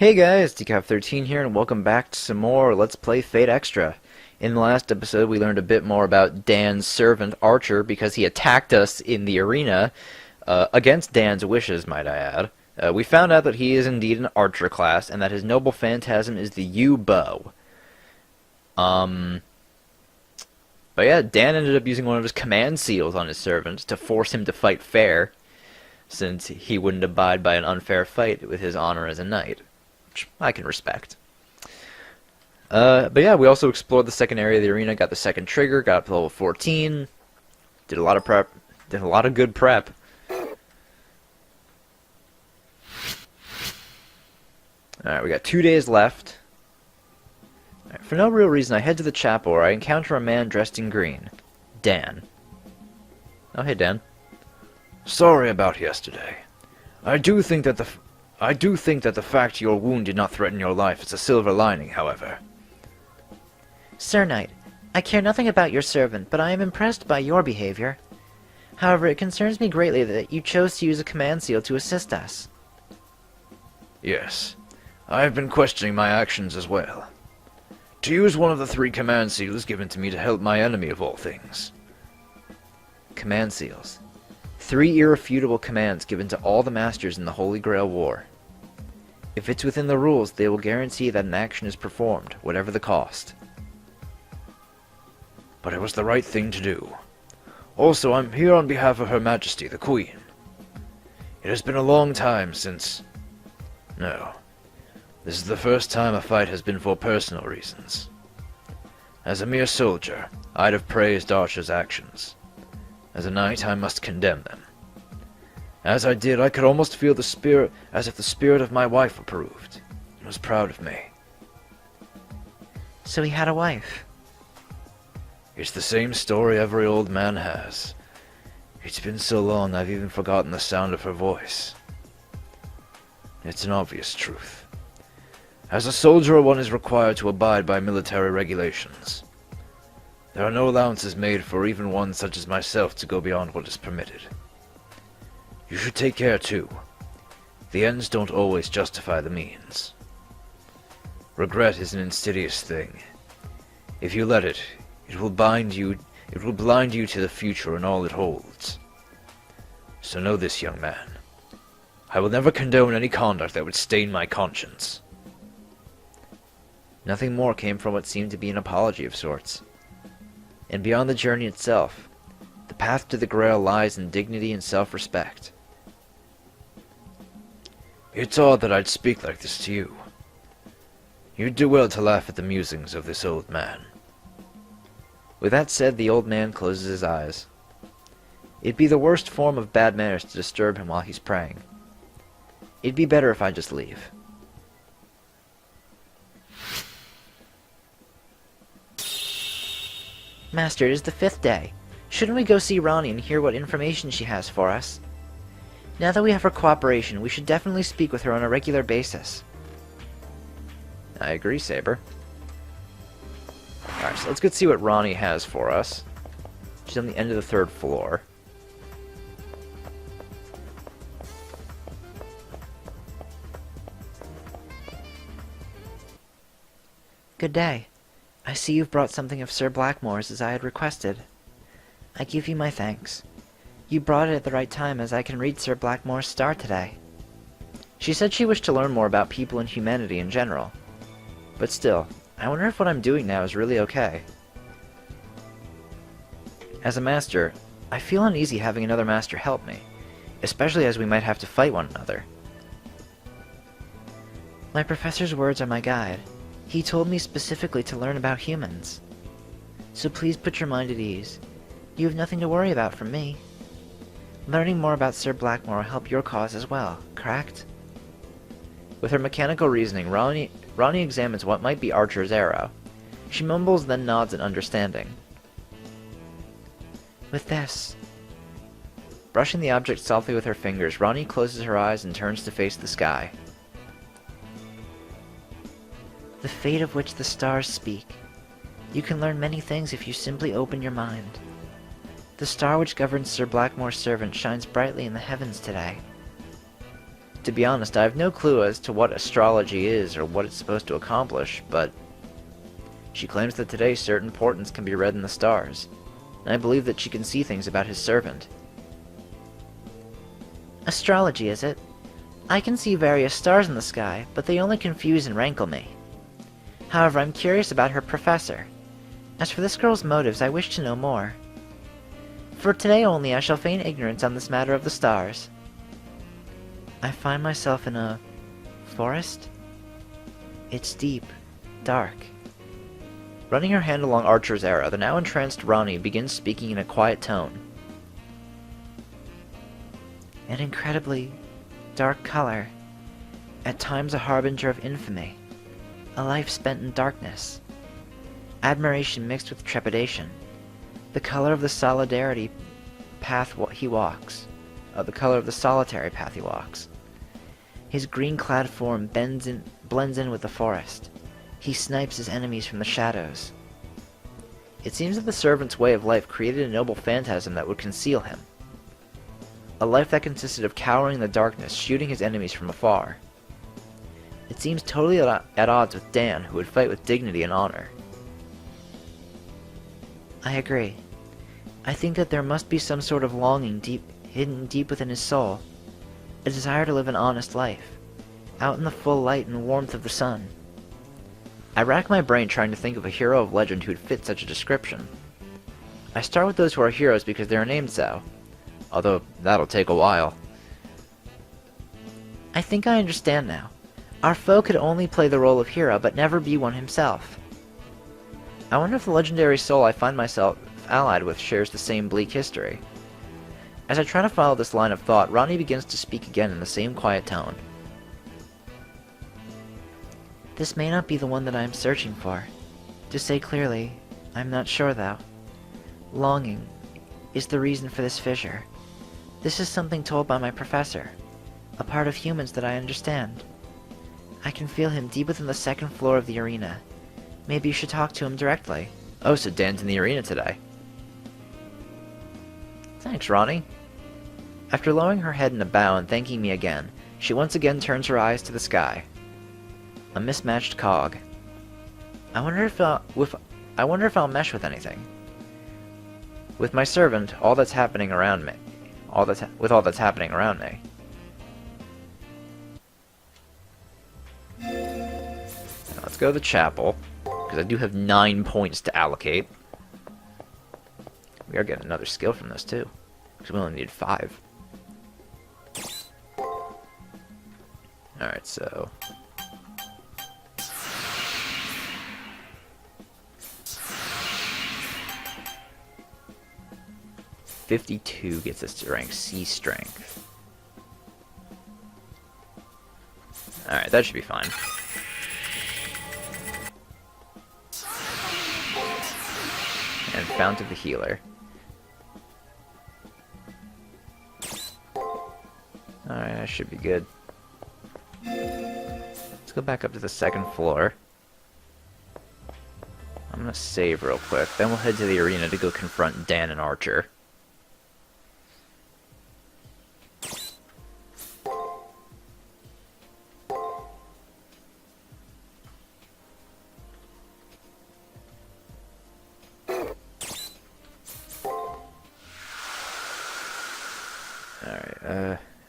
Hey guys, Decaf13 here, and welcome back to some more Let's Play Fate Extra. In the last episode, we learned a bit more about Dan's servant, Archer, because he attacked us in the arena, against Dan's wishes, might I add. We found out that he is indeed an Archer class, and that his noble phantasm is the U-bow. But yeah, Dan ended up using one of his command seals on his servant to force him to fight fair, since he wouldn't abide by an unfair fight with his honor as a knight. Which I can respect. But yeah, we also explored the second area of the arena, got the second trigger, got up to level 14, did a lot of prep, did a lot of good prep. Alright, we got 2 days left. Right, for no real reason, I head to the chapel where I encounter a man dressed in green. Dan. Oh, hey Dan. Sorry about yesterday. I do think that the fact your wound did not threaten your life is a silver lining, however. Sir Knight, I care nothing about your servant, but I am impressed by your behavior. However, it concerns me greatly that you chose to use a command seal to assist us. Yes, I have been questioning my actions as well. To use one of the 3 command seals given to me to help my enemy of all things. Command seals. 3 irrefutable commands given to all the masters in the Holy Grail War. If it's within the rules, they will guarantee that an action is performed, whatever the cost. But it was the right thing to do. Also, I'm here on behalf of Her Majesty, the Queen. It has been a long time since... No. This is the first time a fight has been for personal reasons. As a mere soldier, I'd have praised Archer's actions. As a knight, I must condemn them. As I did, I could almost feel the spirit, as if the spirit of my wife approved, and was proud of me. So he had a wife. It's the same story every old man has. It's been so long I've even forgotten the sound of her voice. It's an obvious truth. As a soldier, one is required to abide by military regulations. There are no allowances made for even one such as myself to go beyond what is permitted. You should take care, too. The ends don't always justify the means. Regret is an insidious thing. If you let it, it will blind you to the future and all it holds. So know this, young man. I will never condone any conduct that would stain my conscience. Nothing more came from what seemed to be an apology of sorts. And beyond the journey itself, the path to the Grail lies in dignity and self-respect. It's odd that I'd speak like this to you. You'd do well to laugh at the musings of this old man. With that said, the old man closes his eyes. It'd be the worst form of bad manners to disturb him while he's praying. It'd be better if I just leave. Master, it is the 5th day. Shouldn't we go see Ronnie and hear what information she has for us? Now that we have her cooperation, we should definitely speak with her on a regular basis. I agree, Saber. Alright, so let's go see what Ronnie has for us. She's on the end of the 3rd floor. Good day. I see you've brought something of Sir Blackmore's as I had requested. I give you my thanks. You brought it at the right time, as I can read Sir Blackmore's star today. She said she wished to learn more about people and humanity in general. But still, I wonder if what I'm doing now is really okay. As a master, I feel uneasy having another master help me, especially as we might have to fight one another. My professor's words are my guide. He told me specifically to learn about humans. So please put your mind at ease. You have nothing to worry about from me. Learning more about Sir Blackmore will help your cause as well, correct? With her mechanical reasoning, Ronnie examines what might be Archer's arrow. She mumbles, then nods in understanding. With this. Brushing the object softly with her fingers, Ronnie closes her eyes and turns to face the sky. The fate of which the stars speak. You can learn many things if you simply open your mind. The star which governs Sir Blackmore's servant shines brightly in the heavens today. To be honest, I have no clue as to what astrology is or what it's supposed to accomplish, but she claims that today certain portents can be read in the stars, and I believe that she can see things about his servant. Astrology, is it? I can see various stars in the sky, but they only confuse and rankle me. However, I'm curious about her professor. As for this girl's motives, I wish to know more. For today only I shall feign ignorance on this matter of the stars. I find myself in a forest? It's deep, dark. Running her hand along Archer's arrow, the now entranced Ronnie begins speaking in a quiet tone. An incredibly dark color, at times a harbinger of infamy, a life spent in darkness, admiration mixed with trepidation, the color of the solidarity path he walks, the color of the solitary path he walks. His green-clad form blends in with the forest. He snipes his enemies from the shadows. It seems that the servant's way of life created a noble phantasm that would conceal him. A life that consisted of cowering in the darkness, shooting his enemies from afar. It seems totally at odds with Dan, who would fight with dignity and honor. I agree. I think that there must be some sort of longing hidden deep within his soul, a desire to live an honest life, out in the full light and warmth of the sun. I rack my brain trying to think of a hero of legend who'd fit such a description. I start with those who are heroes because they are named so, although that'll take a while. I think I understand now. Our foe could only play the role of hero, but never be one himself. I wonder if the legendary soul I find myself allied with shares the same bleak history. As I try to follow this line of thought, Ronnie begins to speak again in the same quiet tone. This may not be the one that I am searching for. To say clearly, I'm not sure though. Longing is the reason for this fissure. This is something told by my professor, a part of humans that I understand. I can feel him deep within the second floor of the arena. Maybe you should talk to him directly. Oh, so Dan's in the arena today. Thanks, Ronnie. After lowering her head in a bow and thanking me again, she once again turns her eyes to the sky. A mismatched cog. I wonder if I'll mesh with anything. With my servant, all that's happening around me. All that's happening around me. Now let's go to the chapel, because I do have 9 points to allocate. We are getting another skill from this too, because we only need 5. Alright, so 52 gets us to rank C strength. Alright, that should be fine. And Fount of the Healer. Alright, that should be good. Let's go back up to the second floor. I'm gonna save real quick, then we'll head to the arena to go confront Dan and Archer.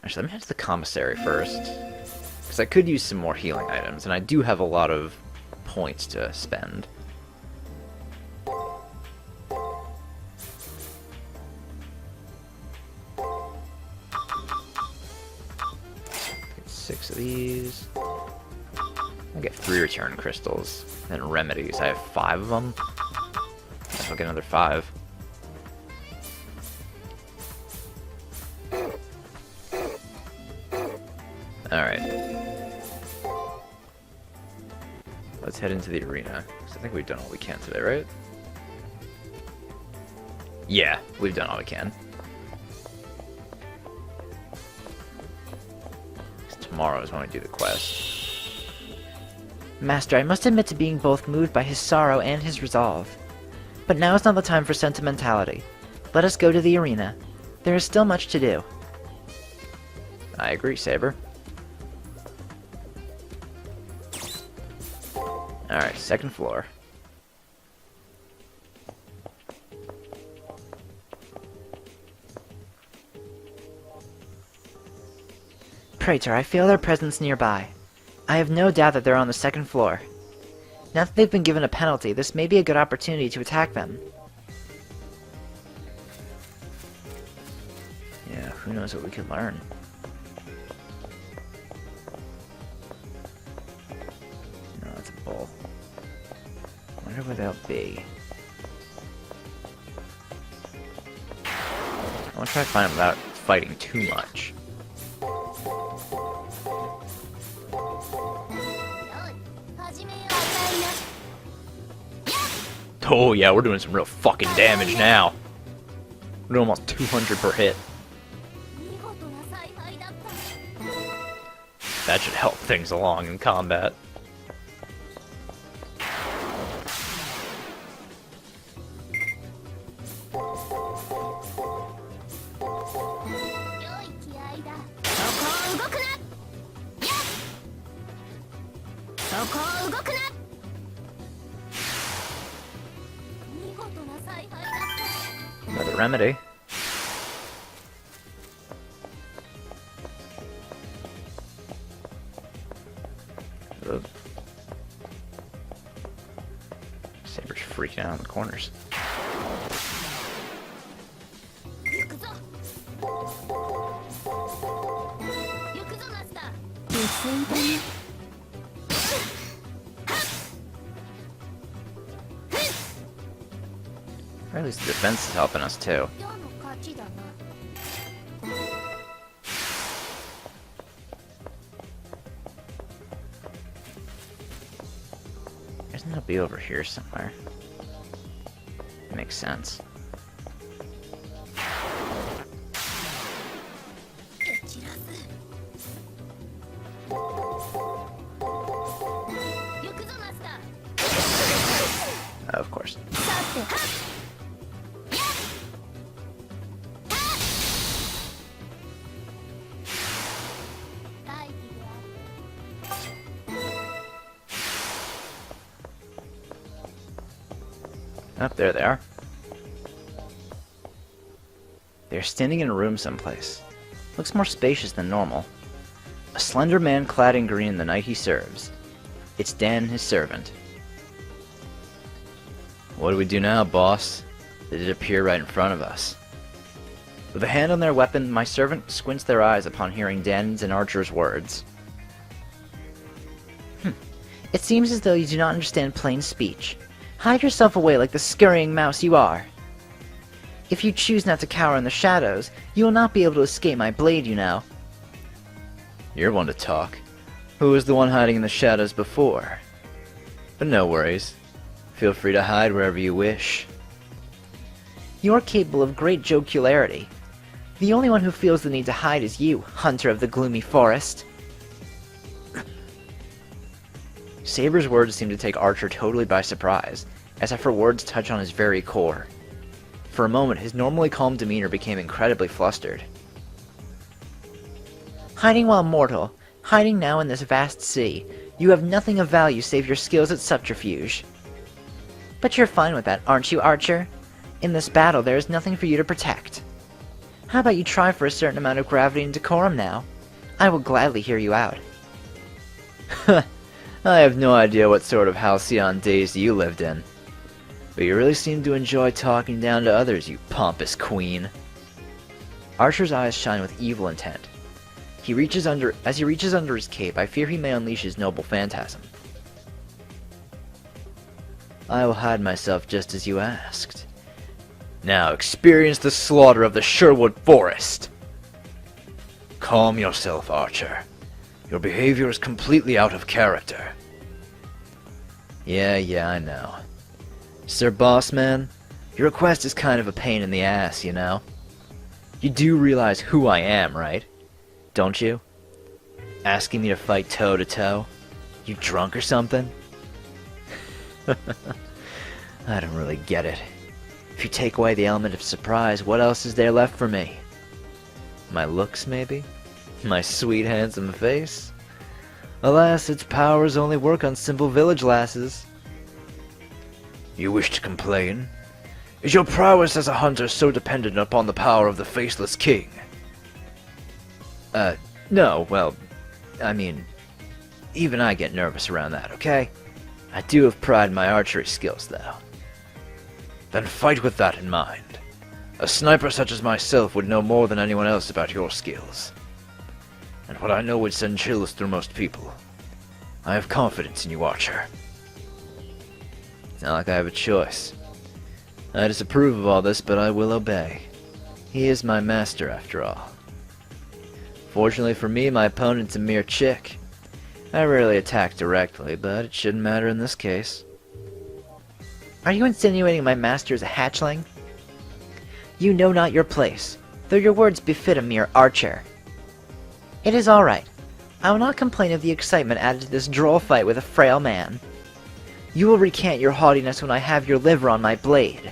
Actually, let me head to the commissary first, because I could use some more healing items, and I do have a lot of points to spend. Get 6 of these. I get 3 return crystals. Then remedies, I have 5 of them. I'll get another 5. Alright. Let's head into the arena. Because I think we've done all we can today, right? Yeah, we've done all we can. Tomorrow is when we do the quest. Master, I must admit to being both moved by his sorrow and his resolve. But now is not the time for sentimentality. Let us go to the arena. There is still much to do. I agree, Saber. Alright, second floor. Praetor, I feel their presence nearby. I have no doubt that they're on the second floor. Now that they've been given a penalty, this may be a good opportunity to attack them. Yeah, who knows what we could learn. No, that's a bull. Wonder where they'll be. I want to try to find them without fighting too much. Oh yeah, we're doing some real fucking damage now. We're doing almost 200 per hit. That should help things along in combat. Another remedy. Ugh. Saber's freaking out in the corners. Or at least the defense is helping us too. Isn't it be over here somewhere? Makes sense. Oh, of course. Up there they are. They're standing in a room someplace. Looks more spacious than normal. A slender man clad in green the night he serves. It's Dan, his servant. What do we do now, boss? They did appear right in front of us. With a hand on their weapon, my servant squints their eyes upon hearing Dan's and Archer's words. It seems as though you do not understand plain speech. Hide yourself away like the scurrying mouse you are. If you choose not to cower in the shadows, you will not be able to escape my blade, you know. You're one to talk. Who was the one hiding in the shadows before? But no worries. Feel free to hide wherever you wish. You are capable of great jocularity. The only one who feels the need to hide is you, hunter of the gloomy forest. Saber's words seem to take Archer totally by surprise, as if her words touch on his very core. For a moment, his normally calm demeanor became incredibly flustered. Hiding while mortal, hiding now in this vast sea, you have nothing of value save your skills at subterfuge. But you're fine with that, aren't you, Archer? In this battle, there is nothing for you to protect. How about you try for a certain amount of gravity and decorum now? I will gladly hear you out. I have no idea what sort of halcyon days you lived in. But you really seem to enjoy talking down to others, you pompous queen. Archer's eyes shine with evil intent. As he reaches under his cape, I fear he may unleash his noble phantasm. I will hide myself just as you asked. Now experience the slaughter of the Sherwood Forest! Calm yourself, Archer. Your behavior is completely out of character. Yeah, I know. Sir Bossman, your request is kind of a pain in the ass, you know? You do realize who I am, right? Don't you? Asking me to fight toe-to-toe? You drunk or something? I don't really get it. If you take away the element of surprise, what else is there left for me? My looks, maybe? My sweet, handsome face? Alas, its powers only work on simple village lasses. You wish to complain? Is your prowess as a hunter so dependent upon the power of the faceless king? No, well, I mean, even I get nervous around that, okay? I do have pride in my archery skills, though. Then fight with that in mind. A sniper such as myself would know more than anyone else about your skills. And what I know would send chills through most people. I have confidence in you, Archer. It's not like I have a choice. I disapprove of all this, but I will obey. He is my master, after all. Fortunately for me, my opponent's a mere chick. I rarely attack directly, but it shouldn't matter in this case. Are you insinuating my master is a hatchling? You know not your place, though your words befit a mere archer. It is all right. I will not complain of the excitement added to this droll fight with a frail man. You will recant your haughtiness when I have your liver on my blade.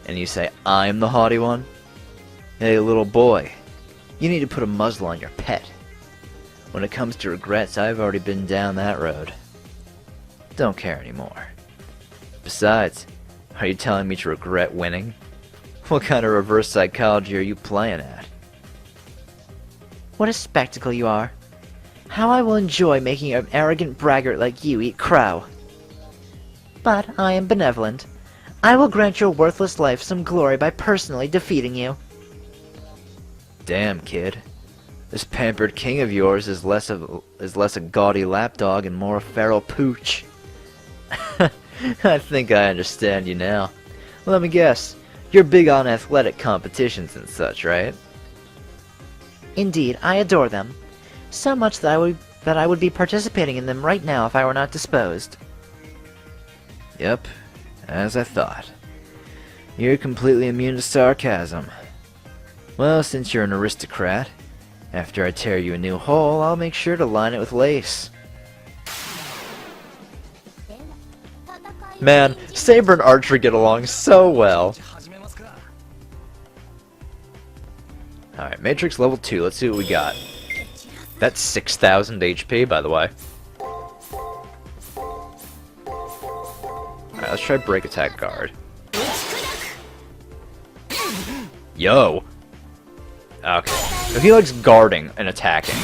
And you say, I'm the haughty one? Hey, little boy, you need to put a muzzle on your pet. When it comes to regrets, I've already been down that road. Don't care anymore. Besides, are you telling me to regret winning? What kind of reverse psychology are you playing at? What a spectacle you are. How I will enjoy making an arrogant braggart like you eat crow. But I am benevolent. I will grant your worthless life some glory by personally defeating you. Damn, kid. This pampered king of yours is less a gaudy lapdog and more a feral pooch. I think I understand you now. Let me guess. You're big on athletic competitions and such, right? Indeed, I adore them. So much that I would be participating in them right now if I were not disposed. Yep, as I thought. You're completely immune to sarcasm. Well, since you're an aristocrat, after I tear you a new hole, I'll make sure to line it with lace. Man, Saber and Archer get along so well. Alright, Matrix level 2, let's see what we got. That's 6,000 HP, by the way. Alright, let's try break attack guard. Yo! Okay. So he likes guarding and attacking.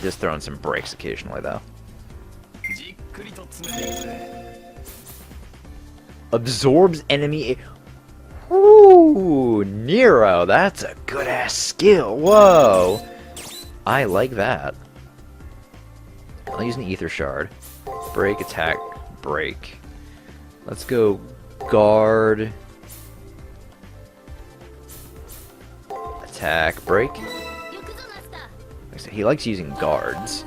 Just throwing some breaks occasionally, though. Absorbs enemy. Ooh, Nero, that's a good-ass skill. Whoa. I like that. I'll use an ether shard. Break, attack, break. Let's go guard. Attack, break. Like I said, he likes using guards.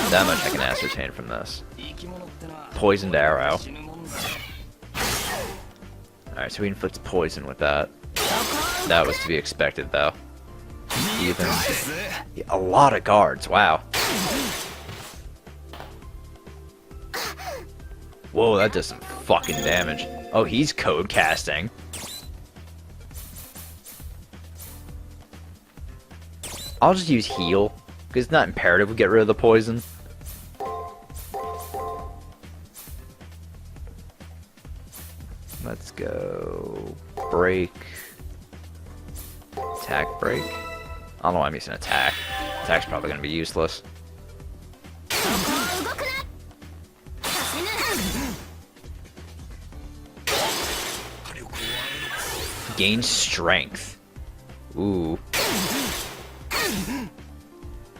That much I can ascertain from this. Poisoned arrow. Alright, so he inflicts poison with that. That was to be expected, though. Even a lot of guards, wow. Whoa, that does some fucking damage. Oh, he's code casting. I'll just use heal, because it's not imperative we get rid of the poison. Let's go break. Attack break. I don't know why I'm using attack. Attack's probably going to be useless. Gain strength. Ooh.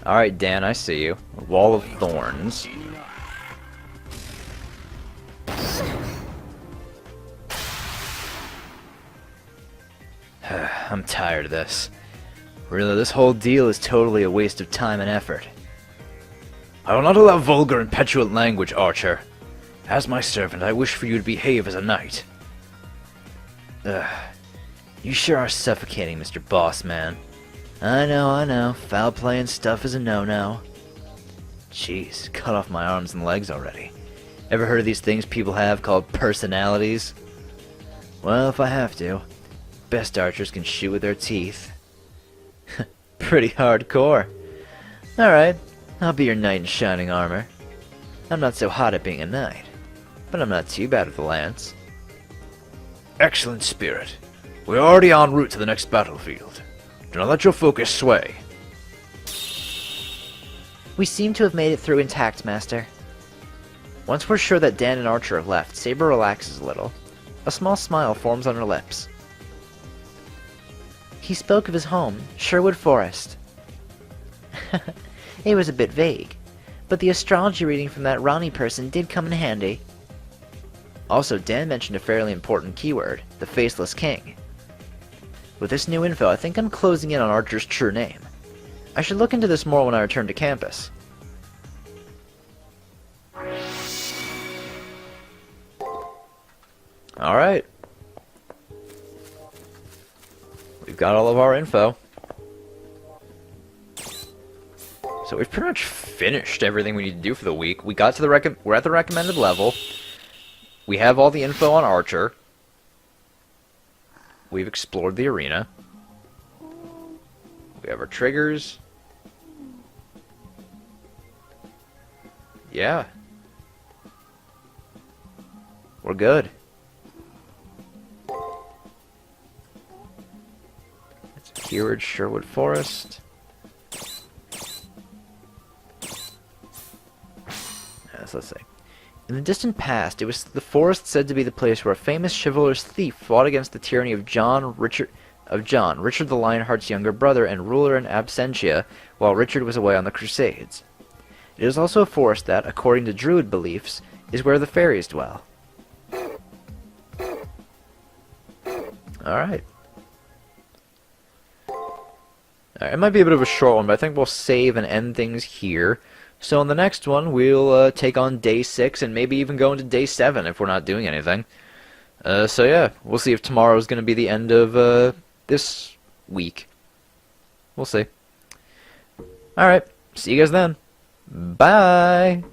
Alright, Dan, I see you. Wall of Thorns. I'm tired of this. Really, this whole deal is totally a waste of time and effort. I will not allow vulgar and petulant language, Archer. As my servant, I wish for you to behave as a knight. You sure are suffocating, Mr. Boss Man. I know. Foul play and stuff is a no-no. Jeez, cut off my arms and legs already. Ever heard of these things people have called personalities? Well, if I have to, Best archers can shoot with their teeth. Pretty hardcore. Alright, I'll be your knight in shining armor. I'm not so hot at being a knight, but I'm not too bad with the lance. Excellent spirit. We're already en route to the next battlefield. Do not let your focus sway. We seem to have made it through intact, Master. Once we're sure that Dan and Archer have left, Saber relaxes a little. A small smile forms on her lips. He spoke of his home, Sherwood Forest. It was a bit vague, but the astrology reading from that Ronnie person did come in handy. Also, Dan mentioned a fairly important keyword, the Faceless King. With this new info, I think I'm closing in on Archer's true name. I should look into this more when I return to campus. Alright. We've got all of our info. So we've pretty much finished everything we need to do for the week. We got to the we're at the recommended level. We have all the info on Archer. We've explored the arena. We have our triggers. Yeah. We're good. That's Keyword Sherwood Forest. Yes, let's see. In the distant past, it was the forest said to be the place where a famous chivalrous thief fought against the tyranny of Richard the Lionheart's younger brother and ruler in absentia, while Richard was away on the Crusades. It is also a forest that, according to Druid beliefs, is where the fairies dwell. Alright. It might be a bit of a short one, but I think we'll save and end things here. So in the next one, we'll take on Day 6 and maybe even go into Day 7 if we're not doing anything. So yeah, we'll see if tomorrow is going to be the end of this week. We'll see. Alright, see you guys then. Bye!